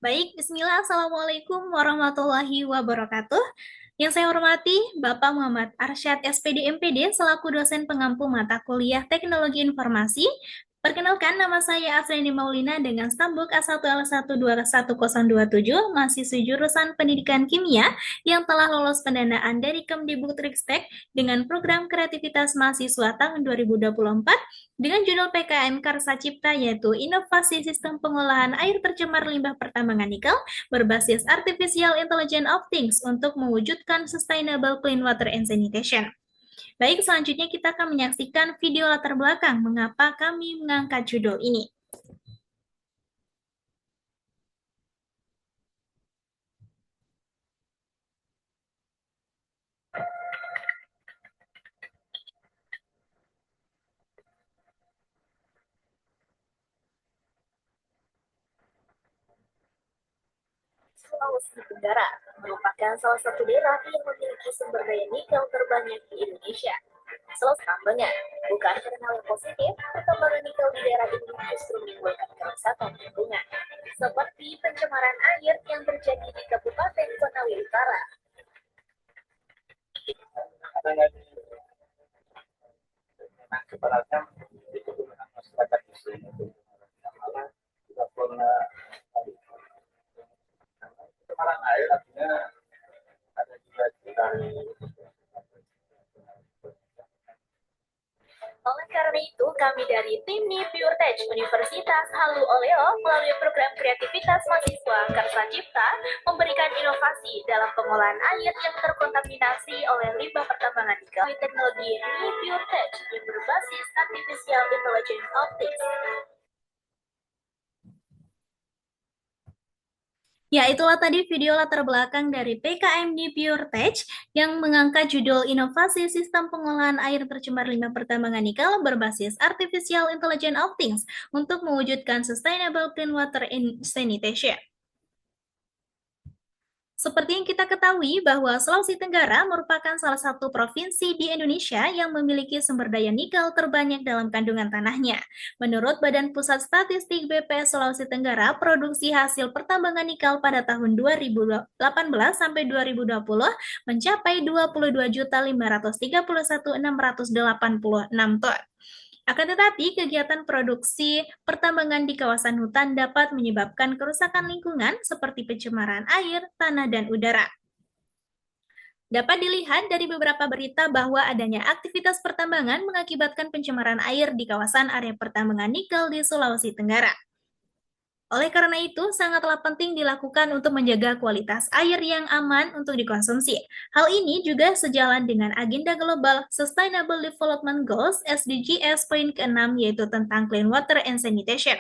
Baik, Bismillah, Assalamualaikum warahmatullahi wabarakatuh. Yang saya hormati, Bapak Muhammad Arsyad SPD MPD selaku dosen pengampu mata kuliah Teknologi Informasi. Perkenalkan, nama saya Afriani Maulina dengan stambuk A1L121027, mahasiswi jurusan Pendidikan Kimia yang telah lolos pendanaan dari Kemdikbudristek dengan program kreativitas mahasiswa tahun 2024 dengan judul PKM Karsa Cipta, yaitu Inovasi Sistem Pengolahan Air Tercemar Limbah Pertambangan Nikel berbasis Artificial Intelligence of Things untuk mewujudkan Sustainable Clean Water and Sanitation. Baik, selanjutnya kita akan menyaksikan video latar belakang mengapa kami mengangkat judul ini. Sulawesi Tenggara merupakan salah satu daerah yang memiliki sumber daya nikel terbanyak di Indonesia. Sulawesi tambangnya, bukan karena hal yang positif, pertambangan nikel di daerah ini justru menimbulkan kerusakan lingkungan, seperti pencemaran air yang terjadi di Kabupaten Konawe Utara. Sebenarnya di kebutuhan masyarakat di sini tidak pernah pencemaran air, artinya ada juga dari. Oleh karena itu, kami dari tim Nipure Tech Universitas Halu Oleo melalui program kreativitas mahasiswa Karsa Cipta memberikan inovasi dalam pengolahan air yang terkontaminasi oleh limbah pertambangan nikel dengan teknologi Nipure Tech yang berbasis Artificial Intelligence of Things. Ya, itulah tadi video latar belakang dari PKMD Pure Tech yang mengangkat judul Inovasi Sistem Pengolahan Air Tercemar Limbah Pertambangan Nikel berbasis Artificial Intelligence of Things untuk mewujudkan Sustainable Clean Water and Sanitation. Seperti yang kita ketahui bahwa Sulawesi Tenggara merupakan salah satu provinsi di Indonesia yang memiliki sumber daya nikel terbanyak dalam kandungan tanahnya. Menurut Badan Pusat Statistik BPS Sulawesi Tenggara, produksi hasil pertambangan nikel pada tahun 2018 sampai 2020 mencapai 22.531.686 ton. Akan tetapi, kegiatan produksi pertambangan di kawasan hutan dapat menyebabkan kerusakan lingkungan seperti pencemaran air, tanah, dan udara. Dapat dilihat dari beberapa berita bahwa adanya aktivitas pertambangan mengakibatkan pencemaran air di kawasan area pertambangan nikel di Sulawesi Tenggara. Oleh karena itu, sangatlah penting dilakukan untuk menjaga kualitas air yang aman untuk dikonsumsi. Hal ini juga sejalan dengan agenda global Sustainable Development Goals SDGs poin ke-6 yaitu tentang clean water and sanitation.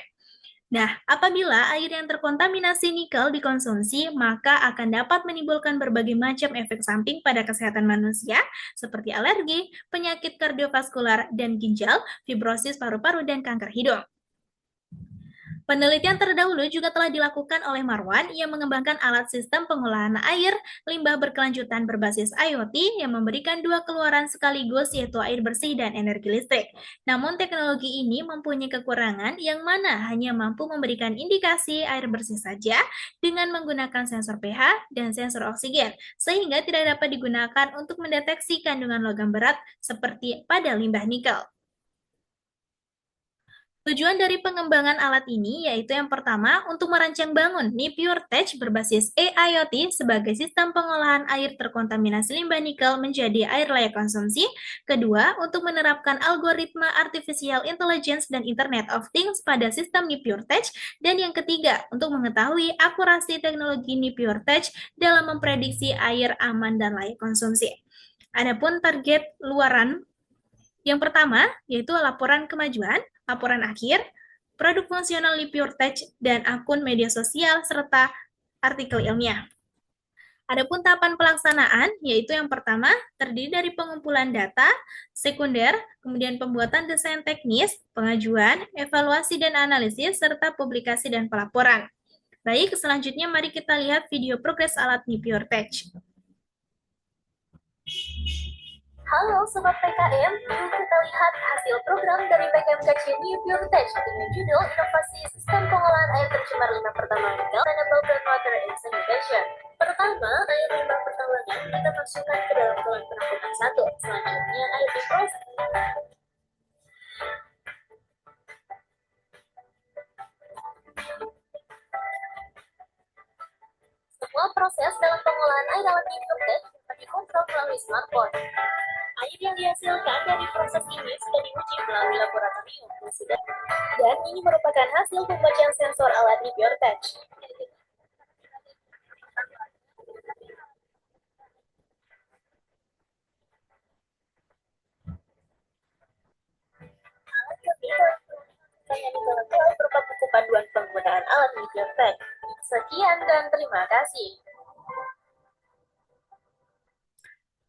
Nah, apabila air yang terkontaminasi nikel dikonsumsi, maka akan dapat menimbulkan berbagai macam efek samping pada kesehatan manusia, seperti alergi, penyakit kardiovaskular dan ginjal, fibrosis paru-paru, dan kanker hidung. Penelitian terdahulu juga telah dilakukan oleh Marwan yang mengembangkan alat sistem pengolahan air limbah berkelanjutan berbasis IoT yang memberikan dua keluaran sekaligus yaitu air bersih dan energi listrik. Namun teknologi ini mempunyai kekurangan yang mana hanya mampu memberikan indikasi air bersih saja dengan menggunakan sensor pH dan sensor oksigen, sehingga tidak dapat digunakan untuk mendeteksi kandungan logam berat seperti pada limbah nikel. Tujuan dari pengembangan alat ini yaitu yang pertama untuk merancang bangun Nipure Tech berbasis AIoT sebagai sistem pengolahan air terkontaminasi limbah nikel menjadi air layak konsumsi. Kedua, untuk menerapkan algoritma artificial intelligence dan Internet of Things pada sistem Nipure Tech. Dan yang ketiga, untuk mengetahui akurasi teknologi Nipure Tech dalam memprediksi air aman dan layak konsumsi. Adapun target luaran yang pertama yaitu laporan kemajuan, laporan akhir, produk fungsional Nipure Tech, dan akun media sosial, serta artikel ilmiah. Adapun tahapan pelaksanaan, yaitu yang pertama, terdiri dari pengumpulan data, sekunder, kemudian pembuatan desain teknis, pengajuan, evaluasi dan analisis, serta publikasi dan pelaporan. Baik, selanjutnya mari kita lihat video progres alat Nipure Tech. Halo Sobat PKM, yuk kita lihat hasil program dari PKMKC New Pure Tech dengan judul Inovasi Sistem Pengolahan Air Tercemar Limbah Pertambangan Sustainable Groundwater and Sanitation. Pertama, air limbah pertambangan kita masukkan ke dalam kolam penampungan 1. Selanjutnya, air diproses. Semua proses dalam pengolahan air alat New Pure Tech dapat dikontrol melalui smartphone. Air yang dihasilkan dari proses ini sudah diuji melalui laboratorium dan ini merupakan hasil pembacaan sensor alat New Pure Tech. Alat kami yang intelektual berupa buku panduan penggunaan alat New Pure Tech. Sekian dan terima kasih.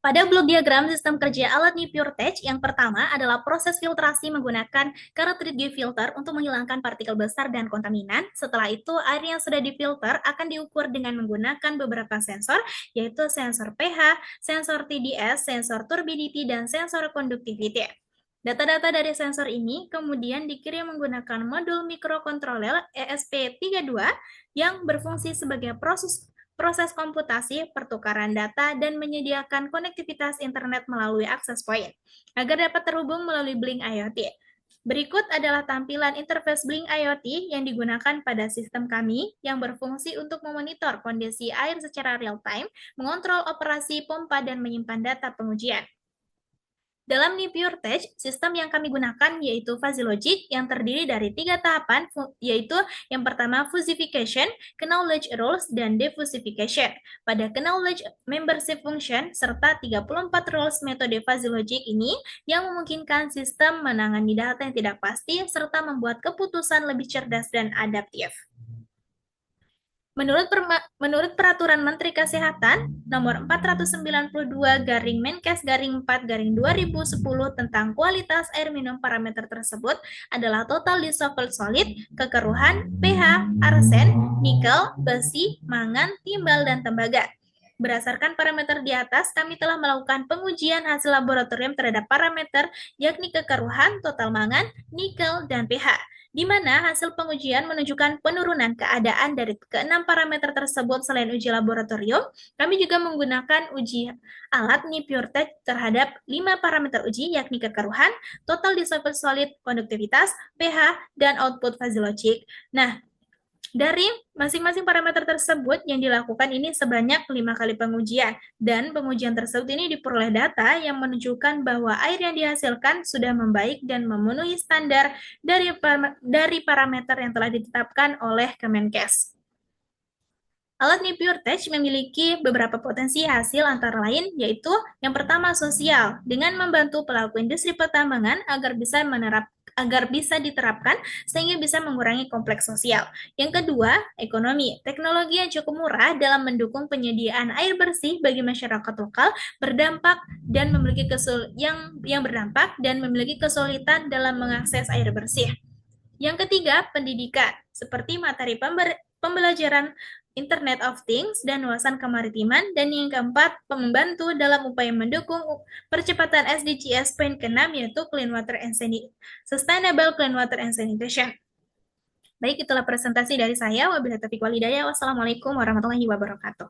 Pada blok diagram sistem kerja alat New Pure Tech, yang pertama adalah proses filtrasi menggunakan cartridge filter untuk menghilangkan partikel besar dan kontaminan. Setelah itu, air yang sudah difilter akan diukur dengan menggunakan beberapa sensor, yaitu sensor pH, sensor TDS, sensor turbidity, dan sensor conductivity. Data-data dari sensor ini kemudian dikirim menggunakan modul microcontroller ESP32 yang berfungsi sebagai proses komputasi, pertukaran data, dan menyediakan konektivitas internet melalui access point, agar dapat terhubung melalui Blink IoT. Berikut adalah tampilan interface Blink IoT yang digunakan pada sistem kami yang berfungsi untuk memonitor kondisi air secara real-time, mengontrol operasi pompa, dan menyimpan data pengujian. Dalam New Pure Tech, sistem yang kami gunakan yaitu fuzzy logic yang terdiri dari 3 tahapan, yaitu yang pertama fusification, knowledge rules, dan defusification. Pada knowledge membership function serta 34 rules metode fuzzy logic ini yang memungkinkan sistem menangani data yang tidak pasti serta membuat keputusan lebih cerdas dan adaptif. Menurut Peraturan Menteri Kesehatan Nomor 492/Menkes/4/2010 tentang kualitas air minum, parameter tersebut adalah total dissolved solid, kekeruhan, pH, arsen, nikel, besi, mangan, timbal, dan tembaga. Berdasarkan parameter di atas, kami telah melakukan pengujian hasil laboratorium terhadap parameter yakni kekeruhan, total mangan, nikel, dan pH, di mana hasil pengujian menunjukkan penurunan keadaan dari ke-6 parameter tersebut. Selain uji laboratorium, kami juga menggunakan uji alat New Pure Tech terhadap 5 parameter uji, yakni kekeruhan, total dissolved solid, konduktivitas, pH, dan output fuzzy logic. Nah, dari masing-masing parameter tersebut yang dilakukan ini sebanyak 5 kali pengujian, dan pengujian tersebut ini diperoleh data yang menunjukkan bahwa air yang dihasilkan sudah membaik dan memenuhi standar dari parameter yang telah ditetapkan oleh Kemenkes. Alat New Pure Tech memiliki beberapa potensi hasil antara lain, yaitu yang pertama sosial, dengan membantu pelaku industri pertambangan agar bisa diterapkan sehingga bisa mengurangi kompleks sosial. Yang kedua, ekonomi. Teknologi yang cukup murah dalam mendukung penyediaan air bersih bagi masyarakat lokal berdampak dan memiliki kesulitan dalam mengakses air bersih. Yang ketiga, pendidikan, seperti materi pembelajaran Internet of Things dan wawasan kemaritiman. Dan yang keempat, membantu dalam upaya mendukung percepatan SDGs poin ke-6, yaitu Clean Water and Sustainable Clean Water and Sanitation. Baik, itulah presentasi dari saya. Wabillahi taufiq wal hidayah. Wassalamualaikum warahmatullahi wabarakatuh.